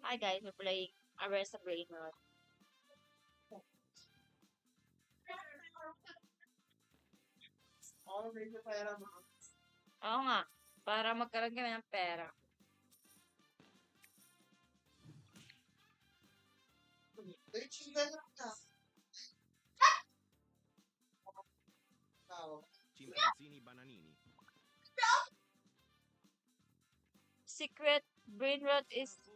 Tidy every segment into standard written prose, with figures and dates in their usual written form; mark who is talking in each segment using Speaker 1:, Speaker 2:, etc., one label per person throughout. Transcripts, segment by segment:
Speaker 1: Hi guys, we're playing Arrest the Brain Rot. Oo nga, para magkaroon kami ng pera.
Speaker 2: Chimpanzini bananini.
Speaker 1: Secret brain rot is no.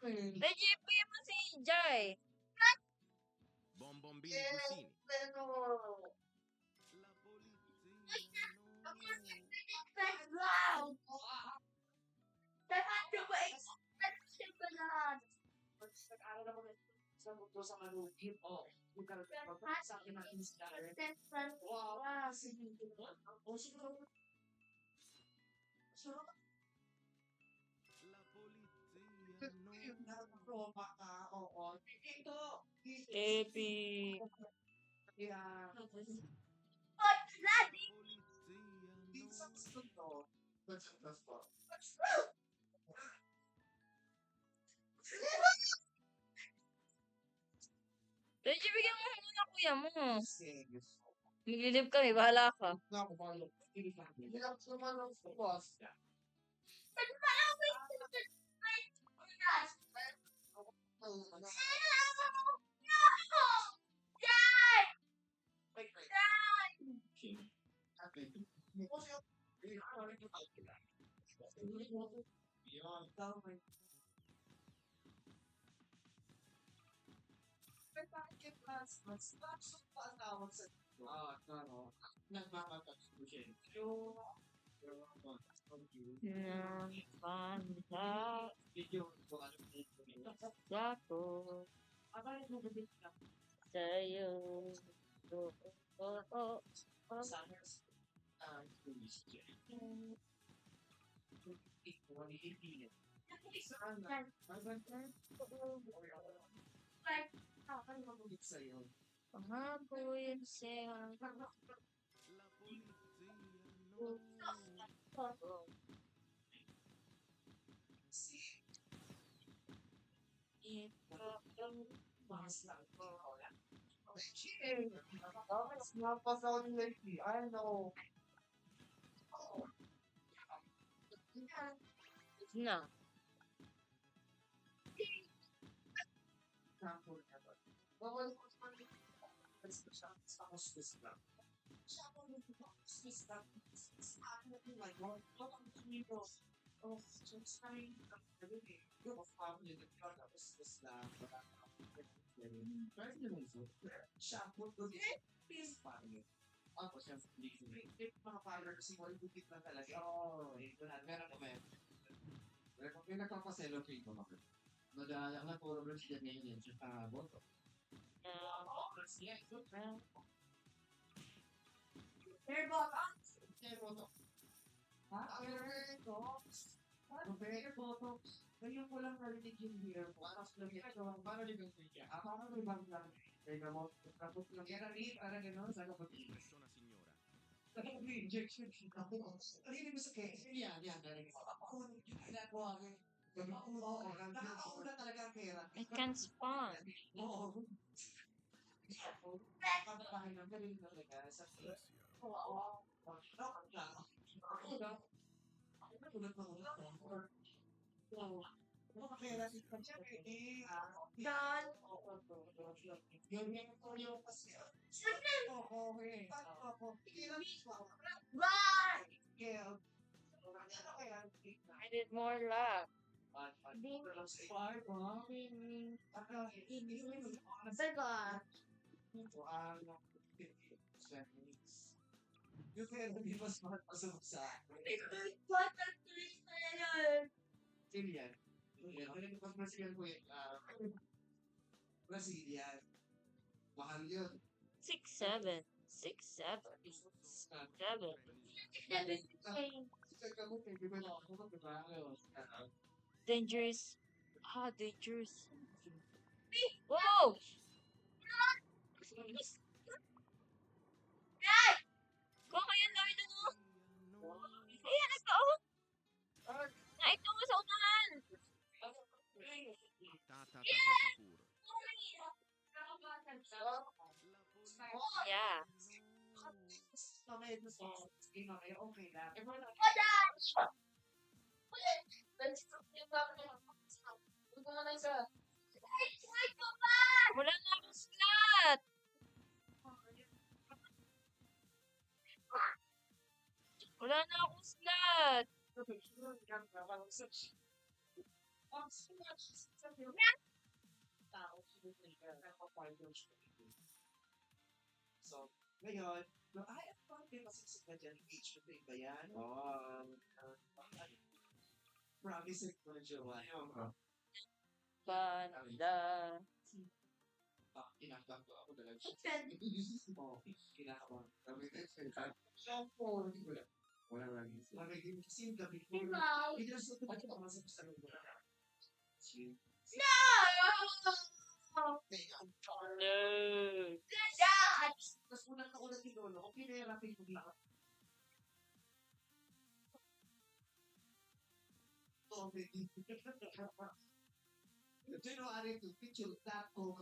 Speaker 1: DJP mo si Jai.
Speaker 2: Bombombini Cusini. La polizia
Speaker 1: Wow!
Speaker 2: La polizia
Speaker 1: Epi. DJ, bigyan mo muna kuya mo. Maglilib kami, bahala ka. Panda ako sa'yo. Pangako yun sa'yo.
Speaker 2: La polizia no.
Speaker 1: Na.
Speaker 2: Persona signora.
Speaker 1: I can't spawn. I need more luck. Six, seven. Six, seven. Seven. Dangerous. Ah, dangerous. Whoa! Kung kaya dami na no? Ayan, ito. Ito nga sa unahan.
Speaker 2: Tatatatasakur.
Speaker 1: Yeah. Wala na akong slot. Wala na akong slot.
Speaker 3: So, ngayon, ay, ang bakit masisig na dyan, engagement ring ba yan? Oo. Promise ko na jowa.
Speaker 1: Banda.
Speaker 3: Kinakabang ko ako talaga. Oo, kinakabang. Sabi ko, wala lang. Magiging kasi yung gabi ko. Hindi na sa ito ko masap sa lugar.
Speaker 1: No!
Speaker 3: Tapos unang nakulat ni Lolo, kung pinahirapin ko lang. January to picture that ko.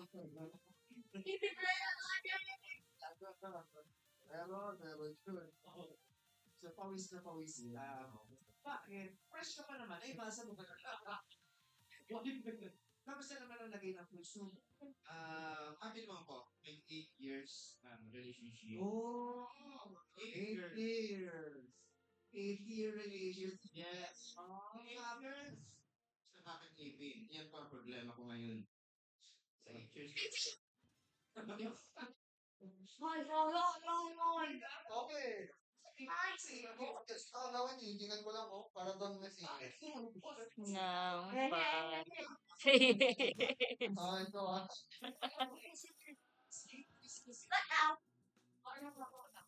Speaker 3: So, pawis na pawis lang. Bakit? Fresh ka pa naman. Ay, basa mo ba? Kamusta naman ang lagay ng puso?
Speaker 4: Kami naman po, may 8 years relationship.
Speaker 3: Oh,
Speaker 4: 8
Speaker 3: 8
Speaker 4: years.
Speaker 3: years. 8-year relationship.
Speaker 4: Yes.
Speaker 3: Oh,
Speaker 4: Yes. Sa akin, ipin. Yan po ang problema ko ngayon. Sa 8 years. Okay. Nawan niyo, hindi ko lang ako para bang message.
Speaker 1: Nang pa.
Speaker 4: Ito ah.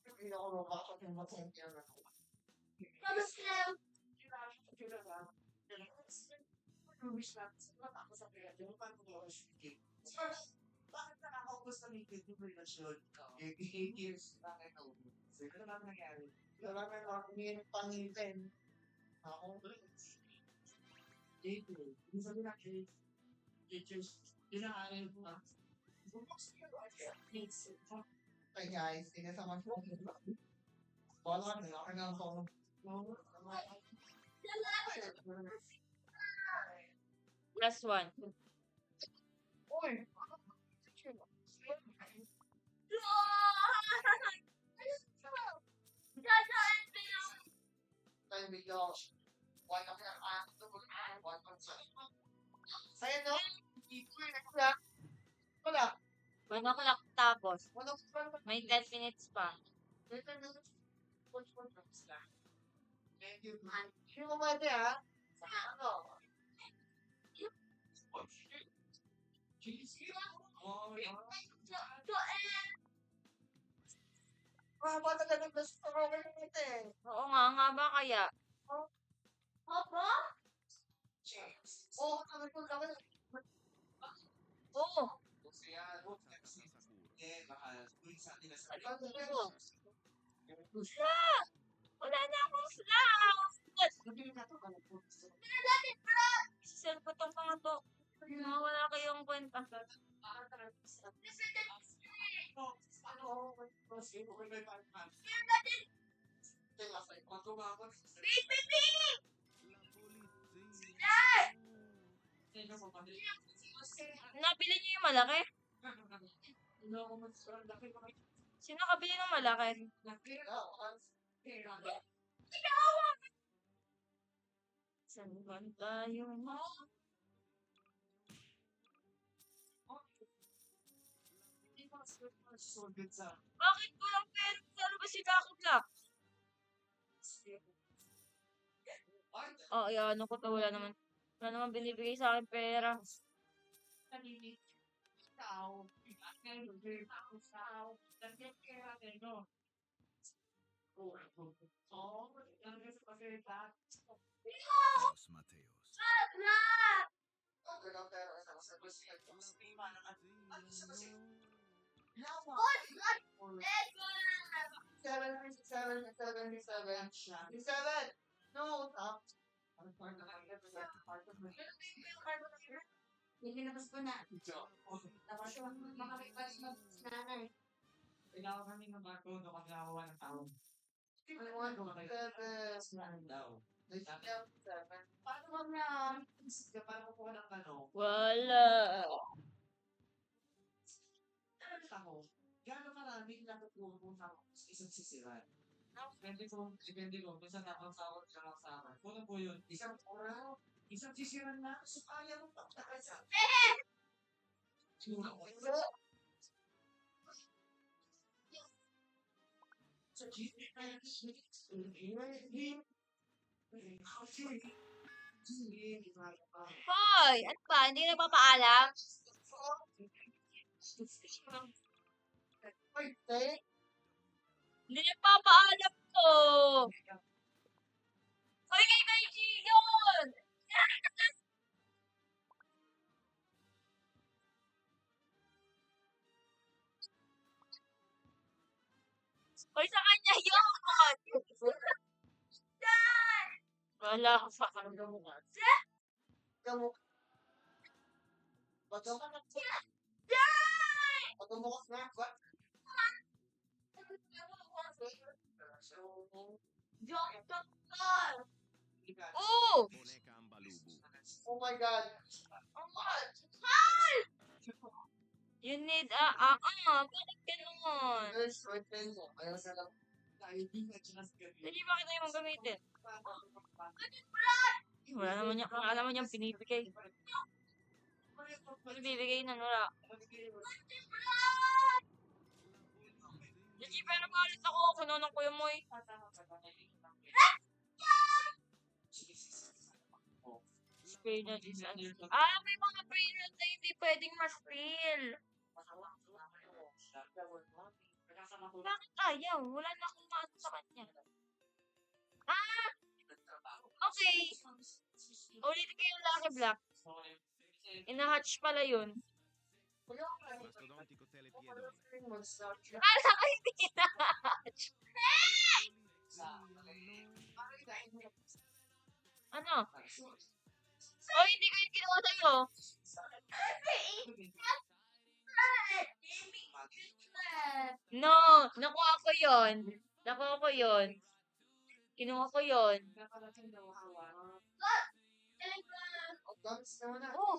Speaker 4: Hindi ako mabakot yung matengkyan ako.
Speaker 3: Bakit nakakaubos na may yung relasyon? 8 years na kayo naubos. Ano ba nangyari?
Speaker 4: Wala na lang yung pangipin. Ako.
Speaker 3: 8 years. Hindi sabi na 8 years. Yun ang aral ko.
Speaker 4: Hey guys, sinasama ko. Wala na, ako na ako.
Speaker 1: Last one.
Speaker 4: Uy! Tayo video. One of your one of Sa'yo no? Wala.
Speaker 1: 1 o'clock tapos.
Speaker 4: One of
Speaker 1: May 10 minutes pa.
Speaker 4: Thank you. Hindi mo pwede ha? Ano? Bata ka ng gusto ko natin.
Speaker 1: Oo nga, nga ba kaya?
Speaker 4: Oo, kami ko kami.
Speaker 1: Oo.
Speaker 3: Kasi yan, baka tuwing sa atin na sa
Speaker 1: Wala na akong slot. Sisel ko itong mga to. Wala kayong kwenta. Nabili niyo yung malaki? Sino kabili ng malaki? Saan ba tayo? Bakit walang pera? Ano ba si Lucky Black? Oh, yan. Ano ko to? Wala naman binibigay sa akin pera.
Speaker 2: Los Mateos.
Speaker 4: 37. 37! No, stop.
Speaker 1: Nililabas ko na. Tapos yung makakipag nanay.
Speaker 3: Kailangan kami ng bago doon kami nakakuha ng tao. Daw.
Speaker 1: Paano mo na?
Speaker 3: Paano kukuha ng ano?
Speaker 1: Wala.
Speaker 3: Ako, gano'ng maraming natutunan ako sa isang sisiran. Depende ko, minsan nakasawag siya lang sa akin. Kuno po yun, isang oras, isang sisiran na, so kaya mo pagtakay sa akin. Sa
Speaker 1: Hoy! Ano ba? Hindi nagpapaalam? Hindi nagpapaalam to. Hoy, kay Benji yun! Hoy, sa kanya yun! Wala ako sa kanya mo. Oh!
Speaker 2: Boneca Ambalubu.
Speaker 4: Oh my God.
Speaker 1: You need bakit ganun?
Speaker 4: Ayaw sa lang.
Speaker 1: Hindi ba kita yung gamitin? Wala naman yung pinibigay. Pinibigay na wala. Hindi, pero malit ako. Kununan ko yung moy. Spray na design. May mga brain rot na hindi pwedeng ma-spill. Bakit ayaw? Wala na akong maano sa kanya. Okay. Ulitin ko yung Lucky Block. Ina-hatch pala yun.
Speaker 2: Mastodontico telepiedone.
Speaker 1: Kala ko hindi ina-hatch. Ano? Oh, hindi ko yung ginawa sa'yo. No, nakuha ko yun. Nakuha ko yun. Kinuha ko yun. Oh,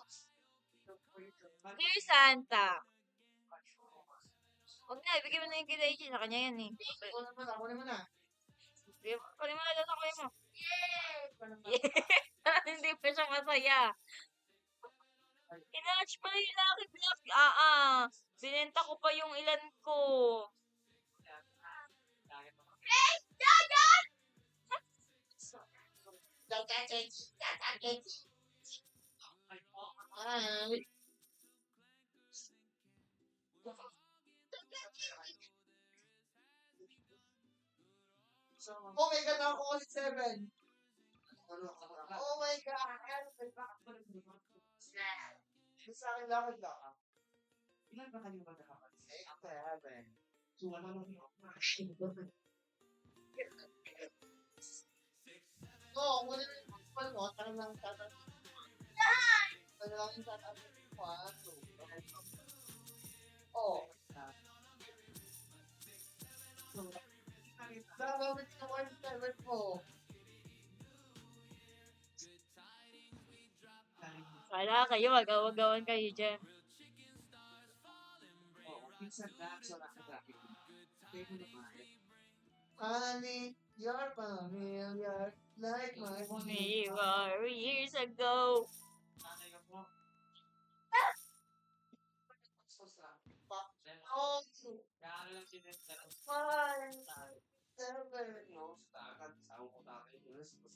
Speaker 1: Dear Santa. Huwag na, ibigay mo na yung kay Sa kanya yan eh. Kunin mo na lang sa kuya mo. Hindi pa siya masaya. Ina-hatch pala yung Lucky Block. Binenta ko pa yung ilan ko.
Speaker 4: Oh my God, ako kasi 7. Oh my God. Sa akin lakad lang.
Speaker 3: Ilan ba kayo magkakapatid?
Speaker 4: Ako 7.
Speaker 3: So, ano lang yun?
Speaker 4: No, wala na yung pagpal mo. Tanong lang tatanong. Tanong lang yung tatanong ko. Oh. Nakababit ka mo yung 7 mo.
Speaker 1: Wala kayo, magawa-gawan kayo dyan.
Speaker 3: Minsan lang sa nakagapit. Kaya mo naman.
Speaker 4: Honey, you're familiar like my
Speaker 1: We were years ago.
Speaker 3: Nanay ka po.
Speaker 4: Oh,
Speaker 3: Kaya lang sinenta.
Speaker 4: 5, 7.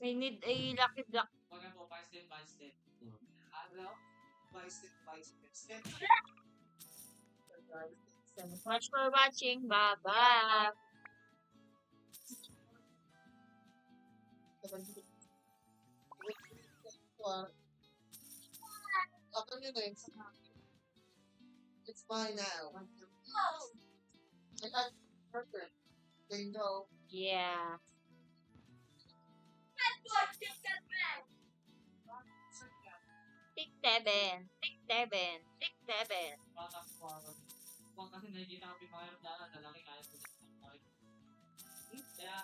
Speaker 1: We need a Lucky Block.
Speaker 3: Pag po, by step by step. Ano? By step by step.
Speaker 1: So much for watching. Bye-bye.
Speaker 4: Ako nyo na yun. It's mine now. I got perfect. They know.
Speaker 1: Yeah. 6'7". 6'7". 6'7".
Speaker 3: Pag kasi nakikita ko yung mga yung dala, lalaki kaya ko na. Kaya,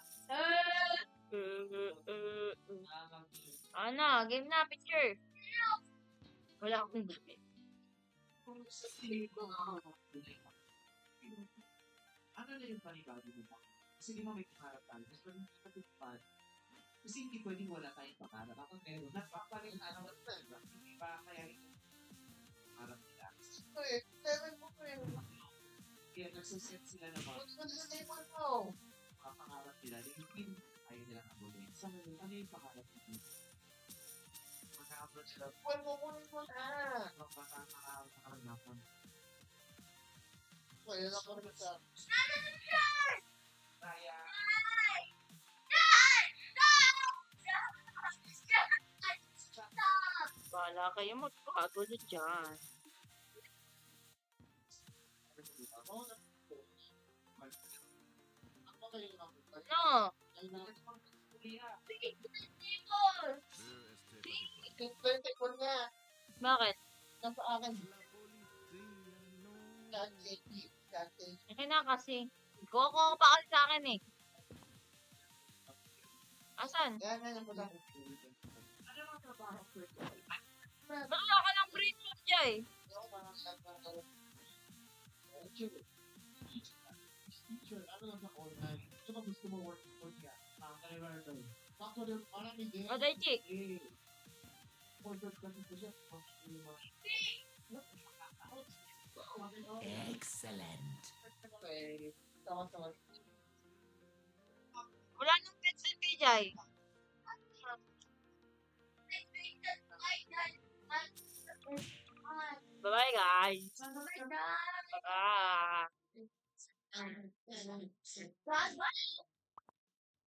Speaker 3: nakakang
Speaker 1: Ano, game na, picture. Wala akong damit.
Speaker 3: ano na yung panibago mo ba? Kasi di ba may pangarap tayo? Mas pag patupad, kasi hindi pwedeng wala tayong pangarap. Kapag meron, napapalit na naman na. Hindi pa kaya rin pangarap nila. Kaya nagsaset sila naman. Mga pangarap nila, hindi ayaw nila kabulin. Sa ngayon, ano yung pangarap nila? Mag-upload sila. Magpapakahanapan. Kaya,
Speaker 1: Bahala kayo magpakagulo dyan. No. Bakit? Akin na kasi. Koko pa kasi sa akin eh. Asan? Bakla ka ng brain mo dyan eh.
Speaker 3: Teacher, ano lang sa online? Ito ba gusto mo work for niya? Actually, parang hindi.
Speaker 1: O, Daichi.
Speaker 3: Order kasi po siya.
Speaker 4: Excellent.
Speaker 1: Wala nang pencil kay Jai. Bye-bye guys. Bye.